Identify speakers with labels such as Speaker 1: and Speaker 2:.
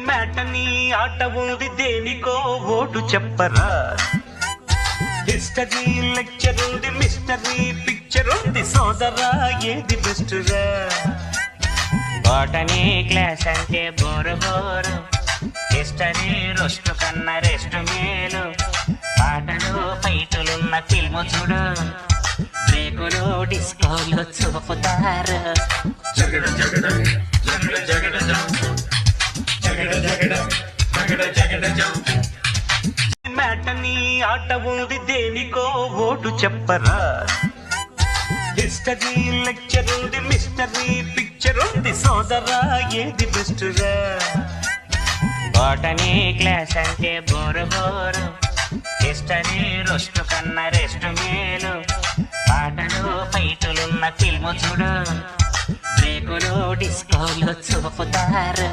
Speaker 1: Matinee ఆట ఉంది దేనికో ఓటు చెప్పరా. హిస్టరీ లెక్చర్ ఉంది, మిస్టరీ పిక్చర్ ఉంది, సోదరా ఏది బెస్ట్ రా.
Speaker 2: బోటనీ క్లాస్ అంటే బోరు బోరు, హిస్టరీ రొస్ట్ కన్నా రెస్ట్ మేలు. పాటలు ఫైటులున్న ఫిల్ము చూడు, బ్రేకులు డిస్కోలు చూపుతారు.
Speaker 1: మ్యాటనీ ఆట ఉంది దేనికో ఓటు చెప్పరా. హిస్టరీ లెక్చర్ ఉంది, మిస్టరీ పిక్చర్ ఉంది, సోదరా ఏది బెస్ట్ రా.
Speaker 2: బోటనీ క్లాస్ అంటే బోరు బోరు, హిస్టరీ రొస్ట్ కన్నా రెస్ట్ మేలు. పాటలు ఫైటులున్న ఫిల్ము చూడు, బ్రేకులు డిస్కోలు చూపుతారు.